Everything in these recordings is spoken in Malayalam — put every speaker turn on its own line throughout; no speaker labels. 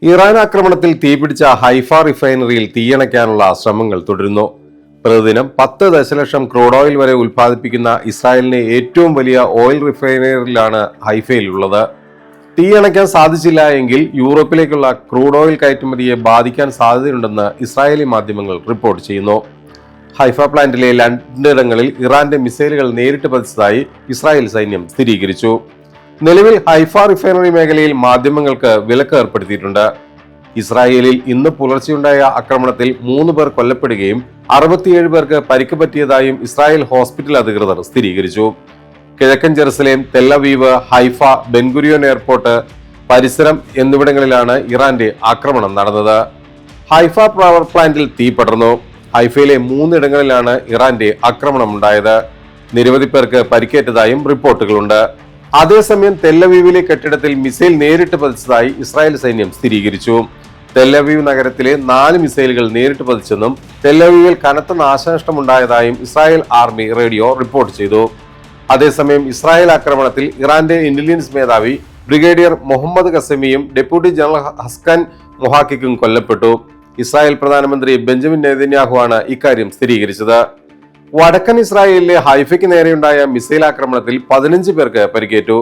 ഇറാൻ ആക്രമണത്തിൽ തീപിടിച്ച ഹൈഫ റിഫൈനറിയിൽ തീയണയ്ക്കാനുള്ള ശ്രമങ്ങൾ തുടരുന്നു. പ്രതിദിനം 10 ദശലക്ഷം ക്രൂഡ് ഓയിൽ വരെ ഉൽപ്പാദിപ്പിക്കുന്ന ഇസ്രായേലിലെ ഏറ്റവും വലിയ ഓയിൽ റിഫൈനറിയിലാണ് ഹൈഫയിലുള്ളത്. തീയണയ്ക്കാൻ സാധിച്ചില്ല എങ്കിൽ യൂറോപ്പിലേക്കുള്ള ക്രൂഡ് ഓയിൽ കയറ്റുമതിയെ ബാധിക്കാൻ സാധ്യതയുണ്ടെന്ന് ഇസ്രായേലി മാധ്യമങ്ങൾ റിപ്പോർട്ട് ചെയ്യുന്നു. ഹൈഫ പ്ലാന്റിലെ 2 ഇടങ്ങളിൽ ഇറാന്റെ മിസൈലുകൾ നേരിട്ട് പതിച്ചതായി ഇസ്രായേൽ സൈന്യം സ്ഥിരീകരിച്ചു. നിലവിൽ ഹൈഫ റിഫൈനറി മേഖലയിൽ മാധ്യമങ്ങൾക്ക് വിലക്ക് ഏർപ്പെടുത്തിയിട്ടുണ്ട്. ഇസ്രായേലിൽ ഇന്ന് പുലർച്ചെയുണ്ടായ ആക്രമണത്തിൽ 3 പേർ കൊല്ലപ്പെടുകയും 67 പേർക്ക് പരിക്ക് പറ്റിയതായും ഇസ്രായേൽ ഹോസ്പിറ്റൽ അധികൃതർ സ്ഥിരീകരിച്ചു. കിഴക്കൻ ജെറുസലേം, തെല്ലവീവ്, ഹൈഫ, ബെൻഗുരിയോൻ എയർപോർട്ട് പരിസരം എന്നിവിടങ്ങളിലാണ് ഇറാന്റെ ആക്രമണം നടന്നത്. ഹൈഫ പവർ പ്ലാന്റിൽ തീ പടർന്നു. ഹൈഫയിലെ 3 ഇടങ്ങളിലാണ് ഇറാന്റെ ആക്രമണം ഉണ്ടായത്. നിരവധി പേർക്ക് പരിക്കേറ്റതായും റിപ്പോർട്ടുകളുണ്ട്. അതേസമയം തെല്ലവീവിലെ കെട്ടിടത്തിൽ മിസൈൽ നേരിട്ട് പതിച്ചതായി ഇസ്രായേൽ സൈന്യം സ്ഥിരീകരിച്ചു. തെല്ലവീവ് നഗരത്തിലെ 4 മിസൈലുകൾ നേരിട്ട് പതിച്ചെന്നും തെല്ലവീവിൽ കനത്ത നാശനഷ്ടമുണ്ടായതായും ഇസ്രായേൽ ആർമി റേഡിയോ റിപ്പോർട്ട് ചെയ്തു. അതേസമയം ഇസ്രായേൽ ആക്രമണത്തിൽ ഇറാന്റെ ഇന്റലിജൻസ് മേധാവി ബ്രിഗേഡിയർ മുഹമ്മദ് ഖസമിയും ഡെപ്യൂട്ടി ജനറൽ ഹസ്കൻ മൊഹാക്കിക്കും കൊല്ലപ്പെട്ടു. ഇസ്രായേൽ പ്രധാനമന്ത്രി ബെഞ്ചമിൻ നെതന്യാഹു ആണ് ഇക്കാര്യം സ്ഥിരീകരിച്ചത്. വടക്കൻ ഇസ്രായേലിലെ ഹൈഫയ്ക്ക് നേരെയുണ്ടായ മിസൈൽ ആക്രമണത്തിൽ 15 പേർക്ക് പരിക്കേറ്റു.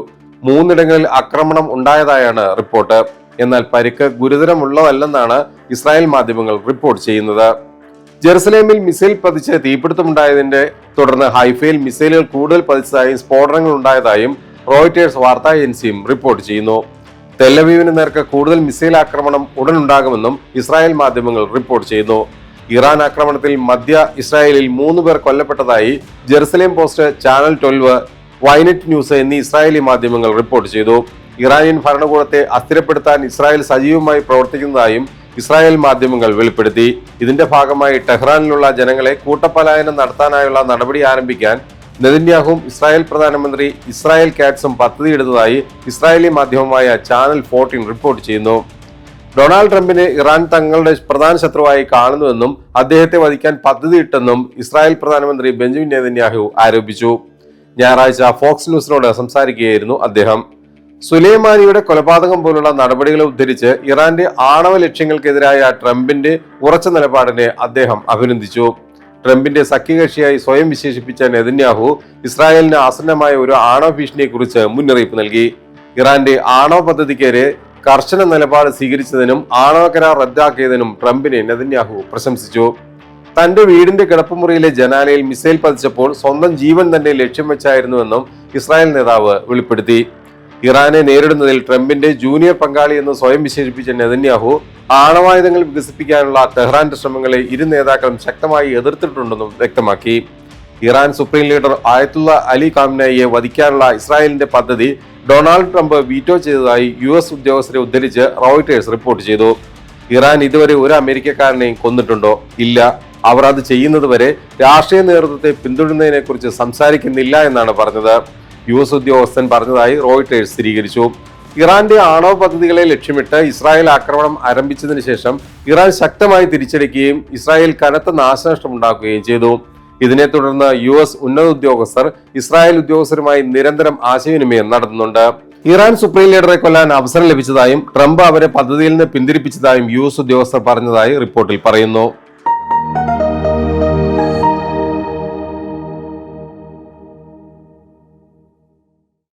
3 ഇടങ്ങളിൽ ആക്രമണം ഉണ്ടായതായാണ് റിപ്പോർട്ട്. എന്നാൽ പരിക്ക് ഗുരുതരമുള്ളതല്ലെന്നാണ് ഇസ്രായേൽ മാധ്യമങ്ങൾ റിപ്പോർട്ട് ചെയ്യുന്നത്. ജെറുസലേമിൽ മിസൈൽ പതിച്ച് തീപിടുത്തമുണ്ടായതിന്റെ തുടർന്ന് ഹൈഫയിൽ മിസൈലുകൾ കൂടുതൽ പതിച്ചതായും സ്ഫോടനങ്ങൾ ഉണ്ടായതായും റോയിറ്റേഴ്സ് വാർത്താ ഏജൻസിയും റിപ്പോർട്ട് ചെയ്യുന്നു. തെല്ലവീവിന് നേർക്ക് കൂടുതൽ മിസൈൽ ആക്രമണം ഉടനുണ്ടാകുമെന്നും ഇസ്രായേൽ മാധ്യമങ്ങൾ റിപ്പോർട്ട് ചെയ്യുന്നു. ഇറാൻ ആക്രമണത്തിൽ മധ്യ ഇസ്രായേലിൽ 3 പേർ കൊല്ലപ്പെട്ടതായി ജെറുസലേം പോസ്റ്റ്, ചാനൽ 12, വൈനെറ്റ് ന്യൂസ് എന്നീ ഇസ്രായേലി മാധ്യമങ്ങൾ റിപ്പോർട്ട് ചെയ്തു. ഇറാനിയൻ ഭരണകൂടത്തെ അസ്ഥിരപ്പെടുത്താൻ ഇസ്രായേൽ സജീവമായി പ്രവർത്തിക്കുന്നതായും ഇസ്രായേൽ മാധ്യമങ്ങൾ വെളിപ്പെടുത്തി. ഇതിന്റെ ഭാഗമായി ടെഹ്റാനിലുള്ള ജനങ്ങളെ കൂട്ടപലായനം നടത്താനായുള്ള നടപടി ആരംഭിക്കാൻ നെതന്യാഹുവും ഇസ്രായേൽ പ്രധാനമന്ത്രി ഇസ്രായേൽ കാറ്റ്സും പദ്ധതിയിടുന്നതായി ഇസ്രായേലി മാധ്യമമായ ചാനൽ 14 റിപ്പോർട്ട് ചെയ്യുന്നു. ഡൊണാൾഡ് ട്രംപിനെ ഇറാൻ തങ്ങളുടെ പ്രധാന ശത്രുവായി കാണുന്നുവെന്നും അദ്ദേഹത്തെ വധിക്കാൻ പദ്ധതിയിട്ടെന്നും ഇസ്രായേൽ പ്രധാനമന്ത്രി ബെഞ്ചമിൻ നെതന്യാഹു ആരോപിച്ചു. ഞായറാഴ്ച ഫോക്സ് ന്യൂസിനോട് സംസാരിക്കുകയായിരുന്നു അദ്ദേഹം. സുലൈമാനിയുടെ കൊലപാതകം പോലുള്ള നടപടികളെ ഉദ്ധരിച്ച് ഇറാന്റെ ആണവ ലക്ഷ്യങ്ങൾക്കെതിരായ ട്രംപിന്റെ ഉറച്ച നിലപാടിനെ അദ്ദേഹം അഭിനന്ദിച്ചു. ട്രംപിന്റെ സഖ്യകക്ഷിയായി സ്വയം വിശേഷിപ്പിച്ച നെതന്യാഹു ഇസ്രായേലിന് ആസന്നമായ ഒരു ആണവ ഭീഷണിയെക്കുറിച്ച് മുന്നറിയിപ്പ് നൽകി. ഇറാന്റെ ആണവ പദ്ധതിക്കെതിരെ കർശന നിലപാട് സ്വീകരിച്ചതിനും ആണവ കരാർ റദ്ദാക്കിയതിനും ട്രംപിനെ നെതന്യാഹു പ്രശംസിച്ചു. തന്റെ വീടിന്റെ കിടപ്പുമുറിയിലെ ജനാലയിൽ മിസൈൽ പതിച്ചപ്പോൾ സ്വന്തം ജീവൻ തന്നെ ലക്ഷ്യം വെച്ചായിരുന്നുവെന്നും ഇസ്രായേൽ നേതാവ് വെളിപ്പെടുത്തി. ഇറാനെ നേരിടുന്നതിൽ ട്രംപിന്റെ ജൂനിയർ പങ്കാളി എന്ന് സ്വയം വിശേഷിപ്പിച്ച നെതന്യാഹു ആണവായുധങ്ങൾ വികസിപ്പിക്കാനുള്ള ടെഹ്റാന്റെ ശ്രമങ്ങളെ ഇരു നേതാക്കളും ശക്തമായി എതിർത്തിട്ടുണ്ടെന്നും വ്യക്തമാക്കി. Iran supreme leader Ayatollah Ali ഖാംനയെ വധിക്കാനുള്ള ഇസ്രായേലിന്റെ പദ്ധതി ഡൊണാൾഡ് ട്രംപ് വീറ്റോ ചെയ്തതായി US ഉദ്യോഗസ്ഥരെ ഉദ്ധരിച്ച് റോയിറ്റേഴ്സ് റിപ്പോർട്ട് ചെയ്തു. ഇറാൻ ഇതുവരെ ഒരു അമേരിക്കക്കാരനെയും കൊന്നിട്ടുണ്ടോ? ഇല്ല. അവർ അത് ചെയ്യുന്നത് വരെ രാഷ്ട്രീയ നേതൃത്വത്തെ പിന്തുടരുന്നതിനെ കുറിച്ച് സംസാരിക്കുന്നില്ല എന്നാണ് പറഞ്ഞത്. US ഉദ്യോഗസ്ഥൻ പറഞ്ഞതായി റോയിറ്റേഴ്സ് സ്ഥിരീകരിച്ചു. ഇറാന്റെ ആണവ പദ്ധതികളെ ലക്ഷ്യമിട്ട് ഇസ്രായേൽ ആക്രമണം ആരംഭിച്ചതിന് ശേഷം ഇറാൻ ശക്തമായി തിരിച്ചടിക്കുകയും ഇസ്രായേൽ കനത്ത നാശനഷ്ടമുണ്ടാക്കുകയും ചെയ്തു. ഇതിനെ തുടർന്ന് US ഉന്നത ഉദ്യോഗസ്ഥർ ഇസ്രായേൽ ഉദ്യോഗസ്ഥരുമായി നിരന്തരം ആശയവിനിമയം നടത്തുന്നുണ്ട്. ഇറാൻ സുപ്രീം ലീഡറെ കൊല്ലാൻ അവസരം ലഭിച്ചതായും ട്രംപ് അവരെ പദ്ധതിയിൽ നിന്ന് പിന്തിരിപ്പിച്ചതായും US ഉദ്യോഗസ്ഥർ പറഞ്ഞതായി റിപ്പോർട്ടിൽ പറയുന്നു.